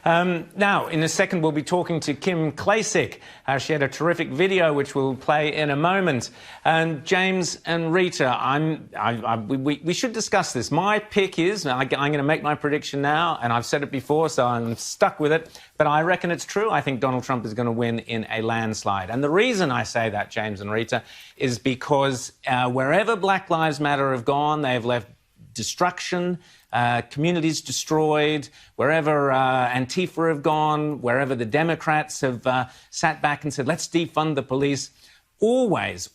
Now, in a second, we'll be talking to Kim Klacik. She had a terrific video, which we'll play in a moment. And James and Rita, we should discuss this. My pick is, I'm going to make my prediction now, and I've said it before, so I'm stuck with it. But I reckon it's true. I think Donald Trump is going to win in a landslide. And the reason I say that, James and Rita, is because wherever Black Lives Matter have gone, they've left destruction, communities destroyed. Wherever Antifa have gone, wherever the Democrats have sat back and said, let's defund the police, always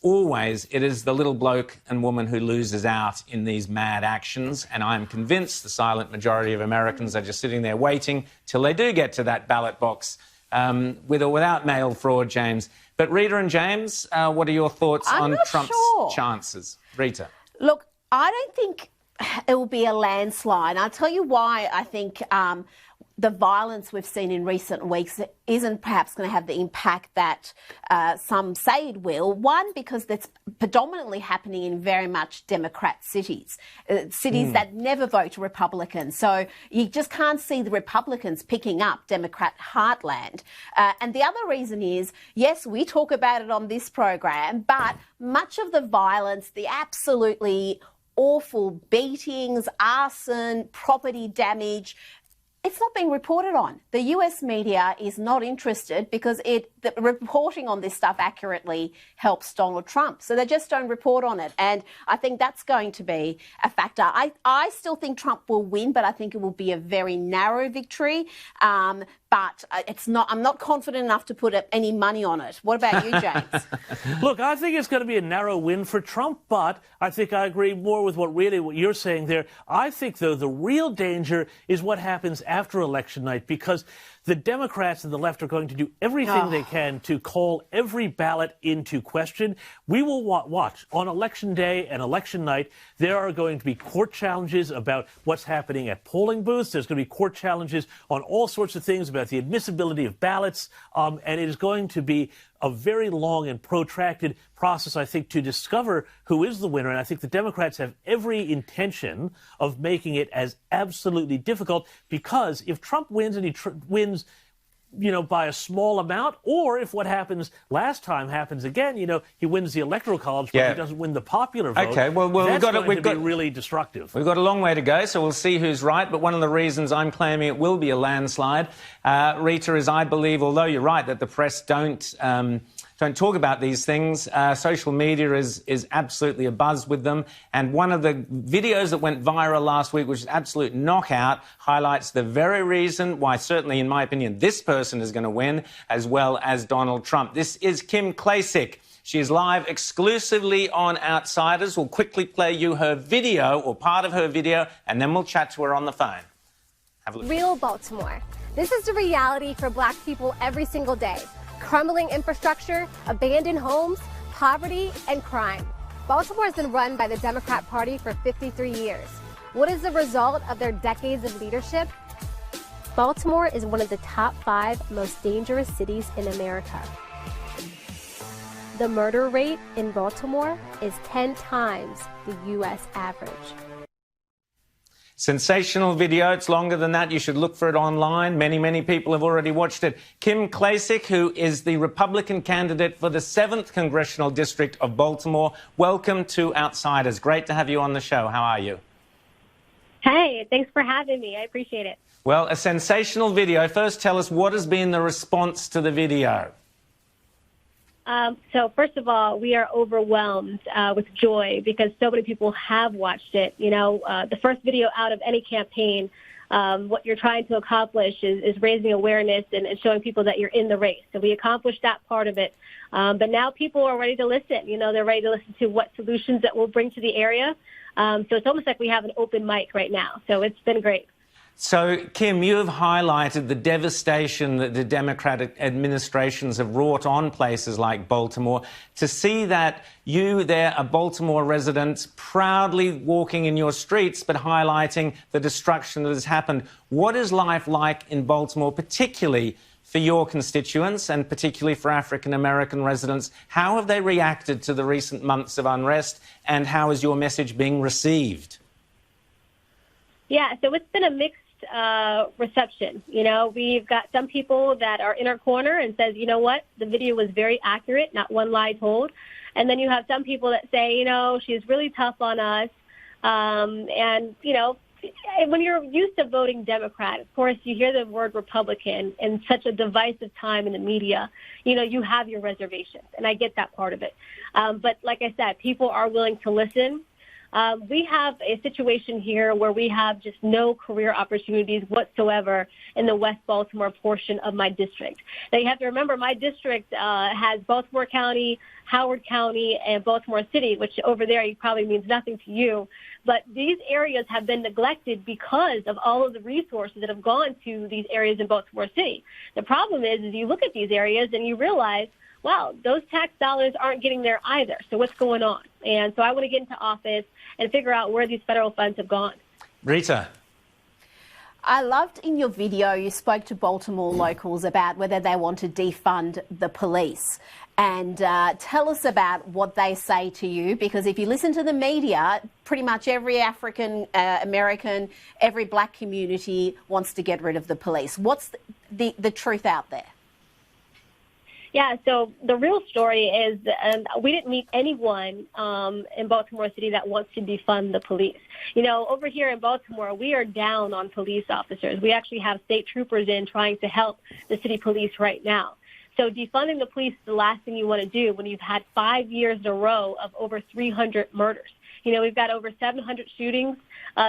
it is the little bloke and woman who loses out in these mad actions. And I'm convinced the silent majority of Americans are just sitting there waiting till they do get to that ballot box, with or without mail fraud, James. But Rita and James, what are your thoughts on Trump's chances? Rita. Look, I don't think it will be a landslide. I'll tell you why I think the violence we've seen in recent weeks isn't perhaps going to have the impact that some say it will. One, because that's predominantly happening in very much Democrat cities, that never vote Republican. So you just can't see the Republicans picking up Democrat heartland. And the other reason is, yes, we talk about it on this program, but much of the violence, the absolutely awful beatings, arson, property damage, it's not being reported on. The US media is not interested because the reporting on this stuff accurately helps Donald Trump. So they just don't report on it. And I think that's going to be a factor. I still think Trump will win, but I think it will be a very narrow victory. But I'm not confident enough to put any money on it. What about you, James? Look, I think it's going to be a narrow win for Trump, but I think I agree more with what you're saying there. I think, though, the real danger is what happens after election night, because the Democrats and the left are going to do everything they can to call every ballot into question. We will watch on election day and election night. There are going to be court challenges about what's happening at polling booths. There's going to be court challenges on all sorts of things about the admissibility of ballots. And it is going to be a very long and protracted process, I think, to discover who is the winner. And I think the Democrats have every intention of making it as absolutely difficult, because if Trump wins and he wins, by a small amount, or if what happens last time happens again, he wins the Electoral College, but he doesn't win the popular vote. Okay, well that's going to be really destructive. We've got a long way to go, so we'll see who's right. But one of the reasons I'm claiming it will be a landslide, Rita, is I believe, although you're right that the press don't talk about these things, social media is absolutely abuzz with them. And one of the videos that went viral last week, which is absolute knockout, highlights the very reason why, certainly in my opinion, this person is going to win, as well as Donald Trump. This is Kim Klacik. She is live exclusively on Outsiders. We'll quickly play you her video, or part of her video, and then we'll chat to her on the phone. Have a look. Real Baltimore. This is the reality for Black people every single day. Crumbling infrastructure, abandoned homes, poverty, and crime. Baltimore has been run by the Democrat Party for 53 years. What is the result of their decades of leadership? Baltimore is one of the top 5 most dangerous cities in America. The murder rate in Baltimore is 10 times the U.S. average. Sensational video. It's longer than that. You should look for it online. Many people have already watched it. Kim Klacik, who is the Republican candidate for the 7th Congressional District of Baltimore. Welcome to Outsiders. Great to have you on the show. How are you? Hey, thanks for having me. I appreciate it. Well, a sensational video. First, tell us what has been the response to the video. So first of all, we are overwhelmed with joy because so many people have watched it. The first video out of any campaign, what you're trying to accomplish is raising awareness and showing people that you're in the race. So we accomplished that part of it. But now people are ready to listen. They're ready to listen to what solutions that we'll bring to the area. So it's almost like we have an open mic right now. So it's been great. So, Kim, you have highlighted the devastation that the Democratic administrations have wrought on places like Baltimore. To see that you there, a Baltimore resident, proudly walking in your streets but highlighting the destruction that has happened. What is life like in Baltimore, particularly for your constituents and particularly for African-American residents? How have they reacted to the recent months of unrest, and how is your message being received? Yeah, so it's been a mixed reception. You know, we've got some people that are in our corner and says, you know what, the video was very accurate, not one lie told. And then you have some people that say, you know, she's really tough on us. And, you know, when you're used to voting Democrat, of course, you hear the word Republican in such a divisive time in the media, you know, you have your reservations. And I get that part of it. But like I said, people are willing to listen. We have a situation here where we have just no career opportunities whatsoever in the West Baltimore portion of my district. Now, you have to remember, my district has Baltimore County, Howard County, and Baltimore City, which over there probably means nothing to you. But these areas have been neglected because of all of the resources that have gone to these areas in Baltimore City. The problem is you look at these areas and you realize, wow, those tax dollars aren't getting there either. So what's going on? And so I want to get into office and figure out where these federal funds have gone. Rita. I loved in your video you spoke to Baltimore locals about whether they want to defund the police. And tell us about what they say to you, because if you listen to the media, pretty much every African American, every black community wants to get rid of the police. What's the truth out there? Yeah, so the real story is we didn't meet anyone in Baltimore City that wants to defund the police. You know, over here in Baltimore, we are down on police officers. We actually have state troopers in trying to help the city police right now. So defunding the police is the last thing you want to do when you've had 5 years in a row of over 300 murders. You know, we've got over 700 shootings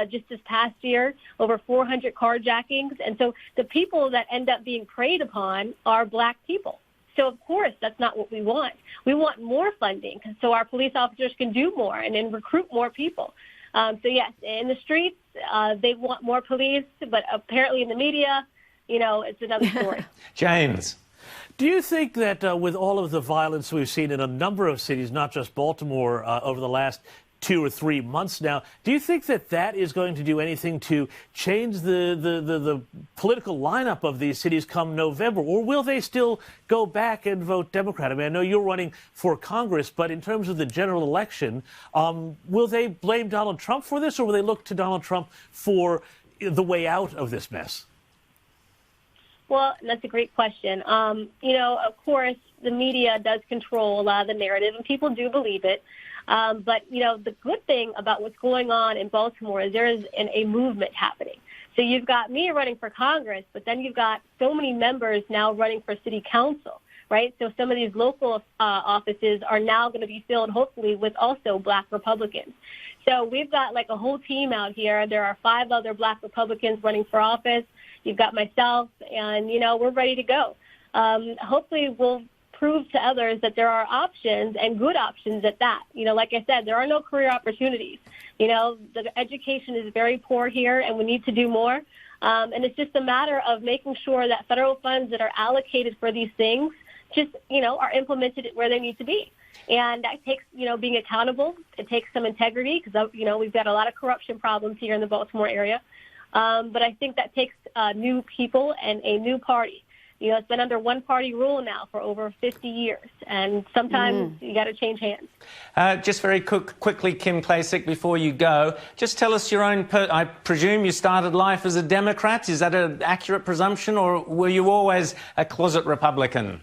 just this past year, over 400 carjackings. And so the people that end up being preyed upon are black people. So, of course, that's not what we want. We want more funding so our police officers can do more and then recruit more people. So, yes, in the streets, they want more police, but apparently in the media, you know, it's another story. James. Do you think that with all of the violence we've seen in a number of cities, not just Baltimore, over the last 2 or 3 months now, do you think that that is going to do anything to change the political lineup of these cities come November? Or will they still go back and vote Democrat? I mean, I know you're running for Congress, but in terms of the general election, will they blame Donald Trump for this, or will they look to Donald Trump for the way out of this mess? Well, that's a great question. You know, of course, the media does control a lot of the narrative, and people do believe it. But, you know, the good thing about what's going on in Baltimore is there is a movement happening. So you've got me running for Congress, but then you've got so many members now running for city council, right? So some of these local offices are now going to be filled, hopefully, with also black Republicans. So we've got like a whole team out here. There are 5 other black Republicans running for office. You've got myself, and, you know, we're ready to go. Hopefully we'll prove to others that there are options, and good options at that. You know, like I said, there are no career opportunities. You know, the education is very poor here, and we need to do more. And it's just a matter of making sure that federal funds that are allocated for these things just, you know, are implemented where they need to be. And that takes, you know, being accountable. It takes some integrity because, you know, we've got a lot of corruption problems here in the Baltimore area. But I think that takes new people and a new party. You know, it's been under one-party rule now for over 50 years, and sometimes you got to change hands. Just very quickly, Kim Klacik, before you go, just tell us your own... I presume you started life as a Democrat. Is that an accurate presumption, or were you always a closet Republican?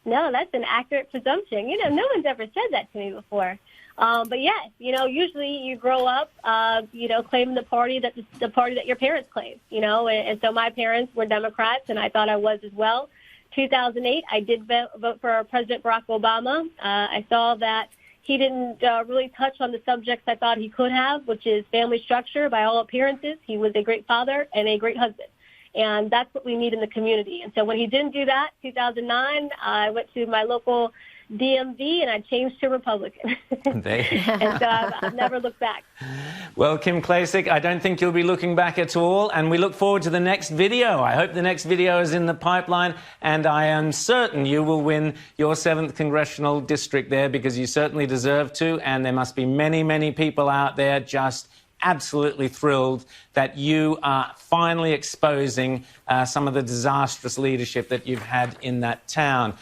No, that's an accurate presumption. You know, no one's ever said that to me before. But yes, you know, usually you grow up, you know, claiming the party that your parents claim, you know, and so my parents were Democrats, and I thought I was as well. 2008, I did vote for President Barack Obama. I saw that he didn't really touch on the subjects I thought he could have, which is family structure. By all appearances, he was a great father and a great husband. And that's what we need in the community. And so when he didn't do that, 2009, I went to my local DMV and I changed to Republican. And so I've never looked back. Well, Kim Klacik, I don't think you'll be looking back at all. And we look forward to the next video. I hope the next video is in the pipeline. And I am certain you will win your 7th congressional district there, because you certainly deserve to. And there must be many, many people out there just absolutely thrilled that you are finally exposing some of the disastrous leadership that you've had in that town.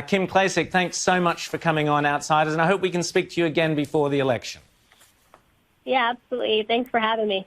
Kim Klacik, thanks so much for coming on Outsiders, and I hope we can speak to you again before the election. Yeah, absolutely. Thanks for having me.